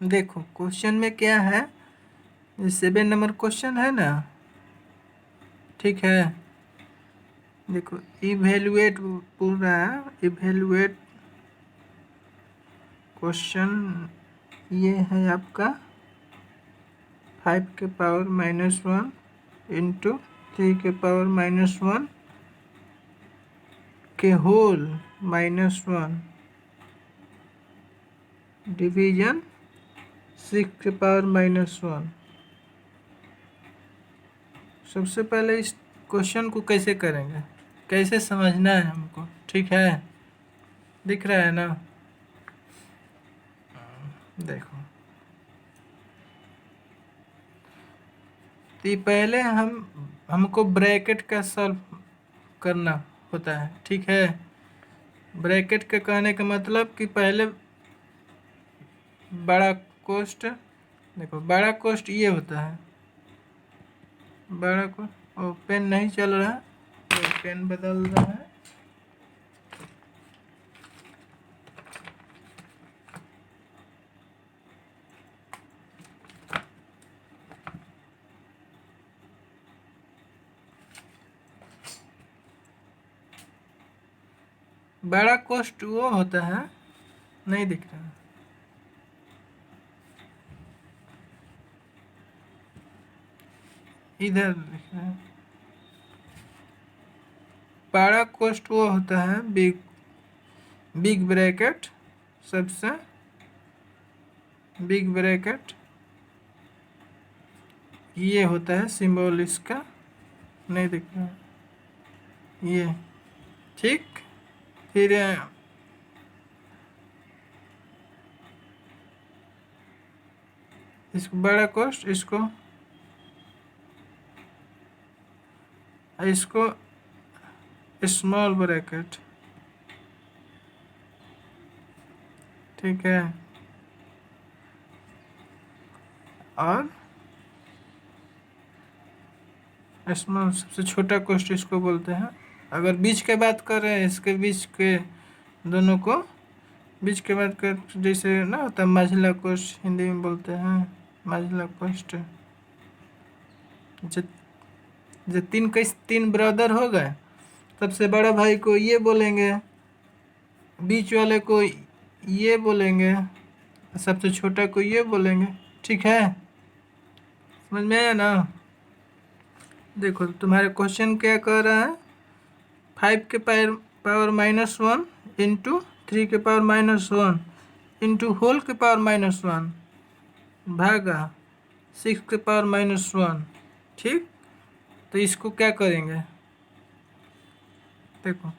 देखो क्वेश्चन में क्या है, 7 नंबर क्वेश्चन है ना। ठीक है, देखो इवेलुएट पूरा इवेलुएट क्वेश्चन ये है आपका 5⁻⁻1 इंटू 3⁻⁻1 के होल -1 डिवीजन 6⁻⁻1। सबसे पहले इस क्वेश्चन को कैसे करेंगे, कैसे समझना है हमको। ठीक है, दिख रहा है ना। देखो तो ये पहले हमको ब्रैकेट का सॉल्व करना होता है। ठीक है, ब्रैकेट के कहने का मतलब कि पहले बड़ा कोष्ट, देखो बड़ा कोष्ट ये होता है बड़ा कोष्ट। और पेन नहीं चल रहा है तो पेन बदल रहा है। बड़ा कोष्ट वो होता है, नहीं दिख रहा है, इधर दिख रहा है। बड़ा कोष्ट वो होता है बिग ब्रैकेट, सबसे बिग ब्रैकेट ये होता है सिंबल इसका, नहीं दिख रहा है ये। ठीक, फिर इसको बड़ा कोष्ट, इसको स्मॉल ब्रैकेट। ठीक है, और स्मॉल सबसे छोटा कोष्ट इसको बोलते हैं। अगर बीच के बात कर रहे हैं, इसके बीच के दोनों को बीच के बात कर, जैसे ना होता है माझिला कोष्ट, हिंदी में बोलते हैं माझिला कोष्ट। जो तीन ब्रदर हो गए, सबसे बड़ा भाई को ये बोलेंगे, बीच वाले को ये बोलेंगे, सबसे छोटा को ये बोलेंगे। ठीक है, समझ में आया ना। देखो तुम्हारे क्वेश्चन क्या कह रहा है, 5⁻⁻1 इंटू 3⁻⁻1 इंटू होल के पावर -1 भागा 6⁻⁻1। ठीक, तो इसको क्या करेंगे, देखो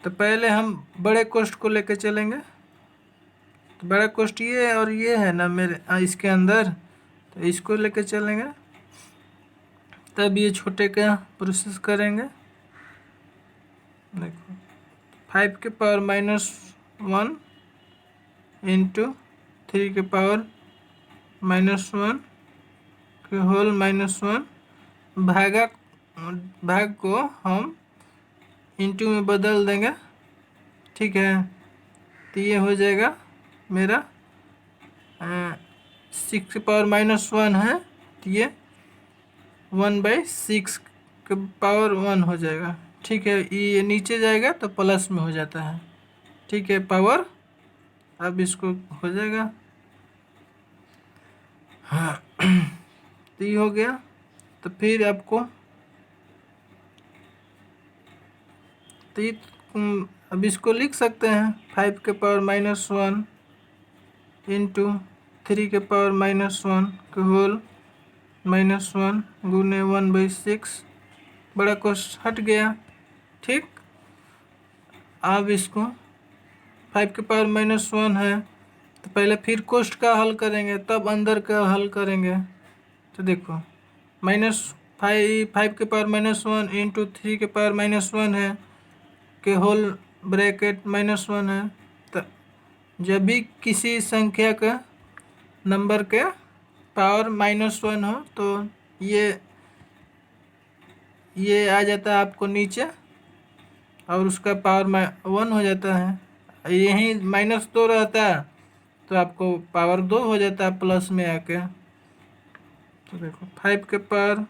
तो पहले हम बड़े कोष्ट को लेके चलेंगे। तो बड़ा कोष्ट ये और ये है ना मेरे इसके अंदर, तो इसको लेके चलेंगे, तब ये छोटे का प्रोसेस करेंगे। देखो 5⁻⁻1 इंटू 3⁻⁻1 के होल -1 भाग को हम इंटू में बदल देंगे। ठीक है, तो ये हो जाएगा मेरा 6⁻⁻1 है, तो ये 1/6 के पावर 1 हो जाएगा। ठीक है, ये नीचे जाएगा तो प्लस में हो जाता है। ठीक है, पावर अब इसको हो जाएगा। हाँ तो ये हो गया। तो फिर आपको तो ये अब इसको लिख सकते हैं 5⁻⁻1 इंटू 3⁻⁻1 के होल -1 गुने 1/6, बड़ा कोष्ट हट गया। ठीक, अब इसको 5⁻⁻1 है, तो पहले फिर कोष्ट का हल करेंगे तब अंदर का हल करेंगे। तो देखो -5⁻1 इंटू 3⁻1 है के होल ब्रैकेट -1 है। तो जब भी किसी संख्या का नंबर के पावर -1 हो तो ये आ जाता है आपको नीचे, और उसका पावर 1 हो जाता है। यहीं -2 रहता है तो आपको पावर 2 हो जाता है प्लस में आके। तो देखो 5 के पावर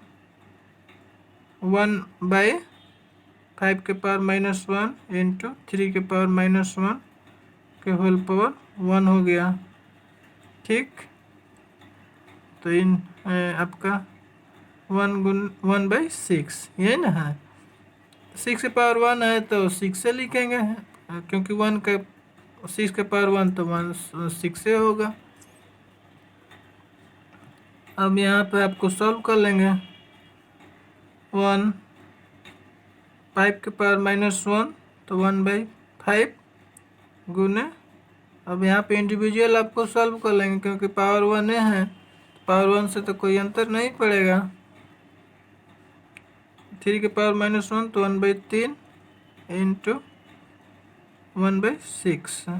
1/5 के पावर -1 इंटू 3 के पावर -1 के होल पावर 1 हो गया। ठीक, तो इन आपका 1/6 यही ना है। 6 के पावर 1 है तो 6 से लिखेंगे, क्योंकि 1 का 6 के पावर 1 तो 1 6 से होगा। अब यहाँ पे आपको सॉल्व कर लेंगे। 1 5 के पावर -1 तो 1/5 गुने, अब यहाँ पे इंडिविजुअल आपको सॉल्व कर लेंगे क्योंकि पावर 1 है, पावर 1 से तो कोई अंतर नहीं पड़ेगा। 3 के पावर -1 तो 1/3 इंटू 1/6,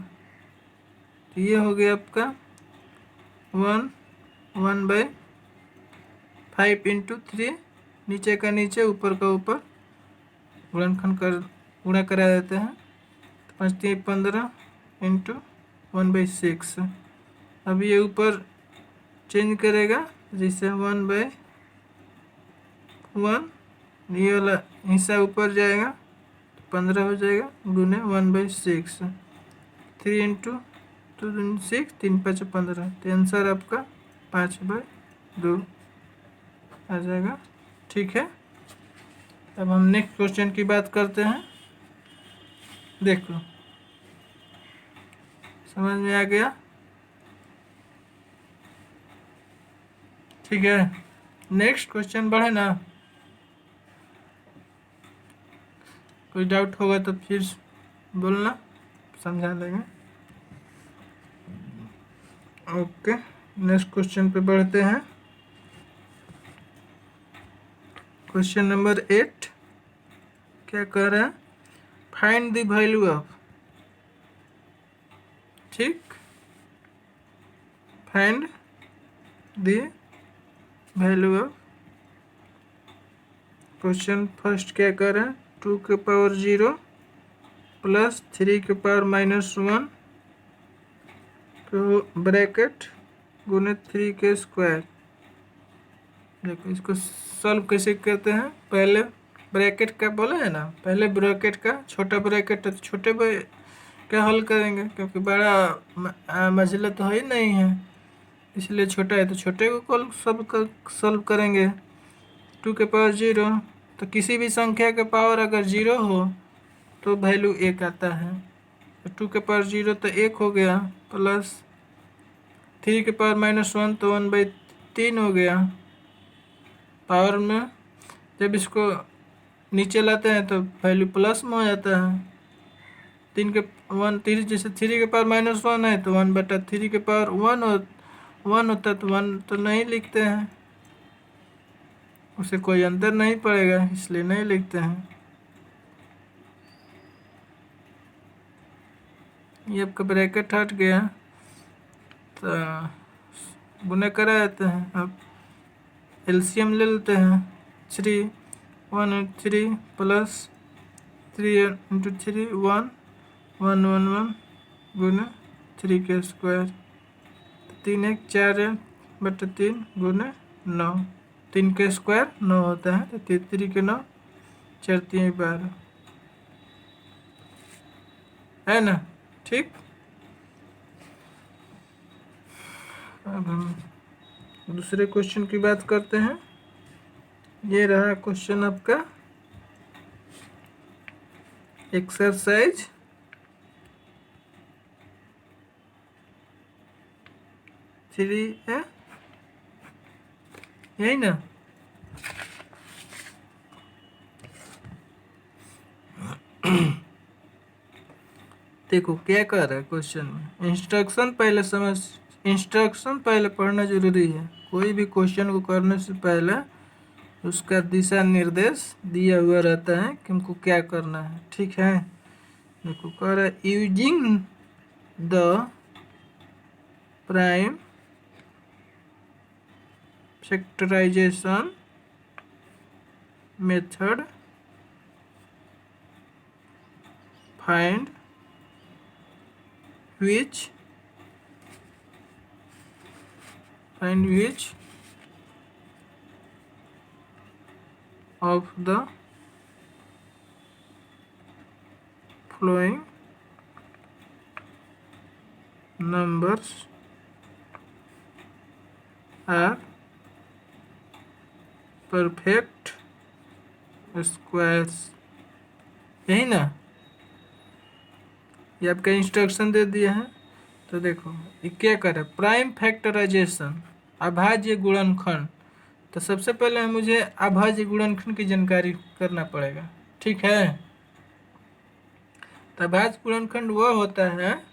तो ये हो गया आपका 1/5 इंटू 3, नीचे का नीचे ऊपर का ऊपर गुणनखंड कर गुणा करा देते हैं। 5 3 15 इंटू 1/6। अब ये ऊपर चेंज करेगा जिससे 1/1, ये वाला हिस्सा ऊपर जाएगा तो 15 हो जाएगा गुने 1/6। 3 इंटू 6 3 5 15, तो आंसर आपका 5/2 आ जाएगा। ठीक है, अब हम नेक्स्ट क्वेश्चन की बात करते हैं। देखो समझ में आ गया? ठीक है, नेक्स्ट क्वेश्चन बढ़े ना। कोई डाउट होगा तो फिर बोलना, समझा देंगे। ओके, नेक्स्ट क्वेश्चन पे बढ़ते हैं। क्वेश्चन नंबर 8 क्या कह रहा है? फाइंड द वैल्यू ऑफ, ठीक, find the value of. Question first क्या कर रहा है? 2 के पावर 0 प्लस 3 के पावर -1 तो ब्रैकेट गुने 3 के स्क्वायर। देखो इसको सॉल्व कैसे करते हैं। पहले ब्रैकेट का बोला है ना, पहले ब्रैकेट का छोटा ब्रैकेट है तो छोटे का हल करेंगे, क्योंकि बड़ा मझला तो है ही नहीं है, इसलिए छोटा है तो छोटे को सॉल्व करेंगे। 2 के पावर 0, तो किसी भी संख्या के पावर अगर 0 हो तो वैल्यू 1 आता है। तो 2 के पावर 0 तो 1 हो गया, प्लस 3 के पावर -1 तो 1/3 हो गया। पावर में जब इसको नीचे लाते हैं तो वैल्यू प्लस में हो जाता है। 3 जैसे 3 के पावर -1 है तो 1/3 के पावर 1 होता है, तो 1 तो नहीं लिखते हैं, उसे कोई अंतर नहीं पड़ेगा इसलिए नहीं लिखते हैं। ये आपका ब्रैकेट हट गया तो गुना करा देते हैं। अब एलसीएम ले लेते हैं। 3 1 3 प्लस 3 इंटू 3 1 1 1 1 गुना 3 के स्क्वायर, 3 1 4/3 गुना 9, 3 के स्क्वायर 9 होता है, तो 3 के 9 4 3 12 है ना। ठीक, अब हम दूसरे क्वेश्चन की बात करते हैं। ये रहा क्वेश्चन आपका एक्सरसाइज 3 है, यही ना। देखो क्या कह रहा है क्वेश्चन में, इंस्ट्रक्शन पहले पढ़ना जरूरी है। कोई भी क्वेश्चन को करने से पहले उसका दिशा निर्देश दिया हुआ रहता है कि हमको क्या करना है। ठीक है, देखो कह रहा है using the prime factorization method find which find which of the following numbers are perfect squares. यही ना, ये आपका इंस्ट्रक्शन दे दिया है। तो देखो ये क्या करे, प्राइम फैक्टराइजेशन, अभाज्य गुणनखंड। तो सबसे पहले मुझे अभाज्य गुणनखंड की जानकारी करना पड़ेगा, ठीक है। तो अभाज्य गुणनखंड वह होता है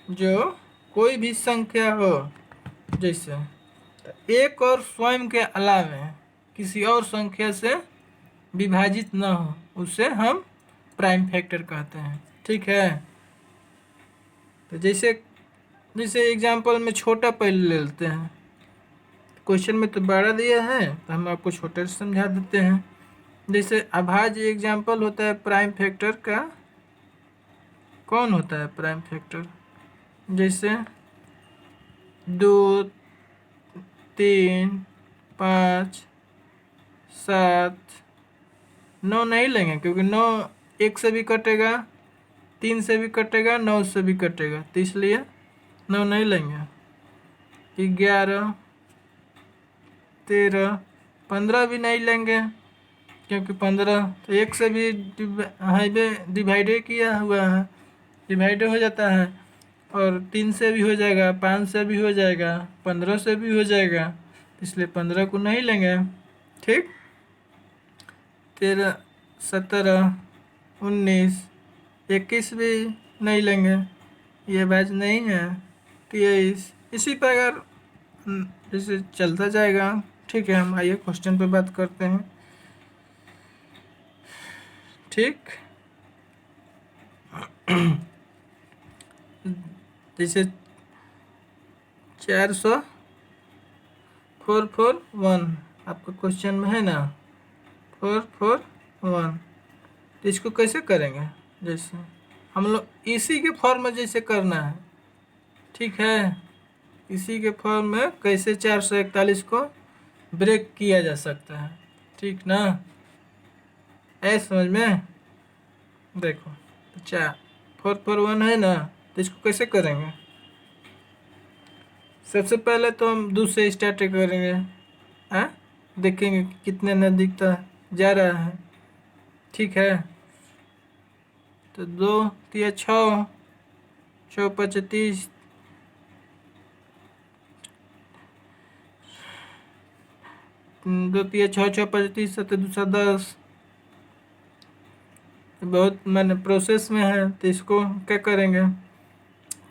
जो कोई भी संख्या हो, जैसे एक और स्वयं के अलावे किसी और संख्या से विभाजित न हो, उसे हम प्राइम फैक्टर कहते हैं, ठीक है। तो जैसे जैसे एग्जांपल में छोटा पहले ले लेते हैं, क्वेश्चन में तो बड़ा दिया है तो हम आपको छोटे से समझा देते हैं। जैसे अभाज्य एग्जांपल होता है प्राइम फैक्टर का, कौन होता है प्राइम फैक्टर, जैसे 2, 3, 5, 7, 9 नहीं लेंगे क्योंकि 9 1 से भी कटेगा, 3 से भी कटेगा, 9 से भी कटेगा, तो इसलिए 9 नहीं लेंगे। 11, 13, 15 भी नहीं लेंगे क्योंकि 15 तो 1 से भी डिवाइडेड किया हुआ है, डिवाइड हो जाता है, और 3 से भी हो जाएगा, 5 से भी हो जाएगा, 15 से भी हो जाएगा, इसलिए 15 को नहीं लेंगे, ठीक। 13, 17, 19, 21 भी नहीं लेंगे, ये बैच नहीं है। 23, इसी प्रकार जैसे चलता जाएगा, ठीक है। हम आइए क्वेश्चन पे बात करते हैं, ठीक। जैसे 441 आपका क्वेश्चन में है ना, 441, तो इसको कैसे करेंगे, जैसे हम लोग इसी के फॉर्म में जैसे करना है, ठीक है। इसी के फॉर्म में कैसे 441 को ब्रेक किया जा सकता है, ठीक ना, ऐ समझ में। देखो 441 है ना, तो इसको कैसे करेंगे, सबसे पहले तो हम 2 से स्टार्ट करेंगे, हाँ देखेंगे कितने नज़दीक जा रहा है, ठीक है। तो 2 तिया 6, 6 5 30, 2 तिया 6, 6 5 30, 7 2 10, बहुत मैंने प्रोसेस में है, तो इसको क्या करेंगे,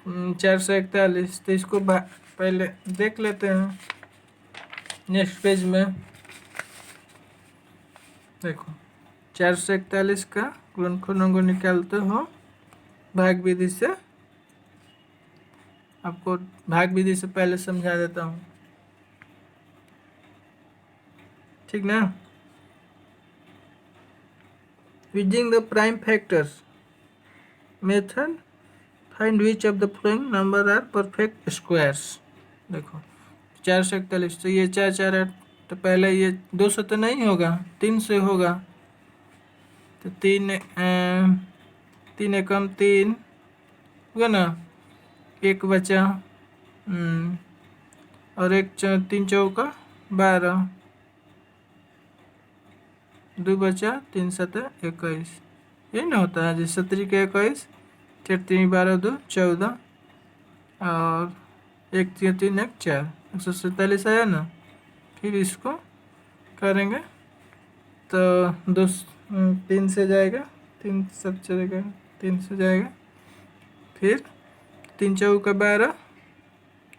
441, तो इसको पहले देख लेते हैं नेक्स्ट पेज में। देखो 441 का गुणनखंड को निकालते हो भाग विधि से, आपको भाग विधि से पहले समझा देता हूँ, ठीक ना। Using the prime factors method find which of the following number are perfect squares. देखो 441, तो ये 4 4 8, तो पहले ये 2 से तो नहीं होगा, 3 से होगा, तो 3 एकम 3 हुआ ना, एक बचा, और 3 चौका 12, 2 बचा, 3 7 21, यही ना होता है, जैसे 17 के 21, 4 3 12 2 14, और 1 3 3 1 4, 147 आया ना। फिर इसको करेंगे तो 2 3 से जाएगा, 3 सब चलेगा, 3 से जाएगा, फिर 3 चौका 12,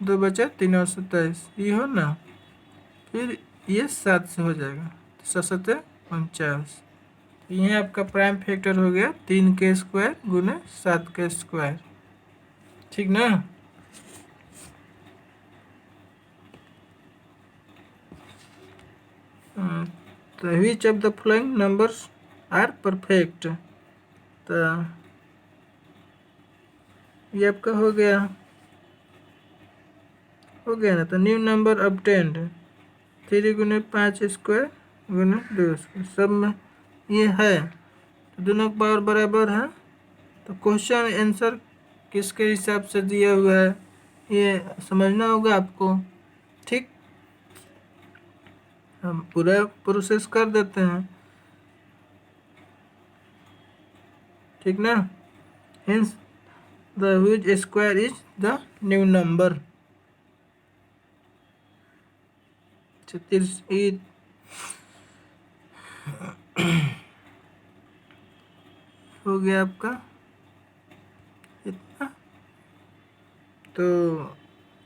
2 बचा, 3 और 27, ये हो ना, फिर ये 7 से हो जाएगा, तो 7 49, ये आपका प्राइम फैक्टर हो गया 3 के स्क्वायर गुने 7 के स्क्वायर, ठीक ना। तो which of the following numbers are perfect, तो ये आपका हो गया, हो गया ना। तो न्यू नंबर ऑब्टेन्ड 3 गुने 5 स्क्वायर गुने 2 स्क्वायर सब में ये है, तो दोनों का पावर बराबर है। तो क्वेश्चन आंसर किसके हिसाब से दिया हुआ है ये समझना होगा आपको। ठीक, हम पूरा प्रोसेस कर देते हैं, ठीक ना। Hints the which square is the new number. 36 हो गया आपका इतना। तो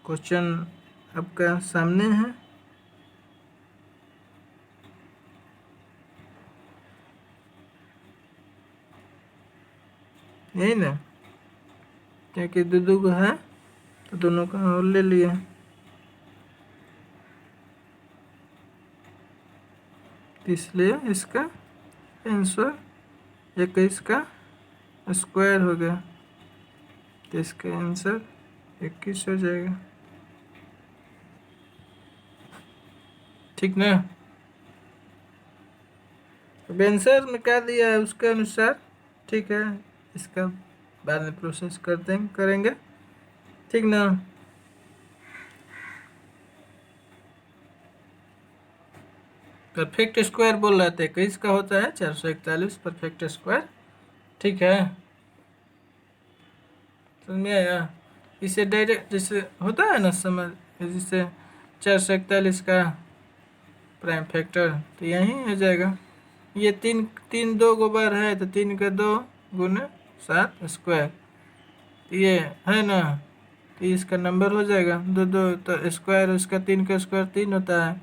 क्वेश्चन आपका सामने है। यही ना, क्योंकि दो को है तो दोनों का और ले लिए। इसलिए इसका आंसर 21 का स्क्वायर हो गया, तो इसका आंसर 21 हो जाएगा। ठीक ना। अब आंसर में क्या दिया है उसके अनुसार, ठीक है, इसका बाद में प्रोसेस करेंगे, ठीक ना। परफेक्ट स्क्वायर बोल रहे थे, 21 का होता है 441 परफेक्ट स्क्वायर। ठीक है, समझ में आया। इसे डायरेक्ट जैसे होता है ना समझ, जैसे 441 का प्राइम फैक्टर, तो यहीं हो जाएगा। ये तीन तीन दो गो बार है तो 3 का 2 गुने 7 स्क्वायर, ये है ना, तो इसका नंबर हो जाएगा 2 2, तो स्क्वायर उसका 3 का स्क्वायर 3 होता है,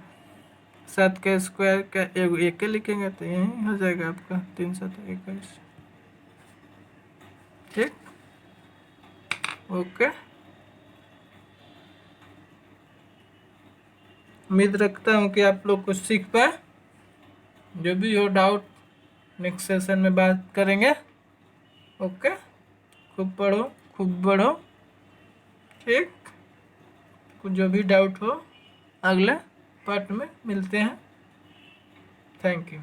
7 का स्क्वायर का एक के लिखेंगे तो यही हो जाएगा आपका 3 7 21। ठीक, ओके। उम्मीद रखता हूँ कि आप लोग कुछ सीख पाए। जो भी हो डाउट नेक्स्ट सेशन में बात करेंगे। ओके, खूब पढ़ो खूब बढ़ो। ठीक, कुछ जो भी डाउट हो अगले पार्ट में मिलते हैं। Thank you.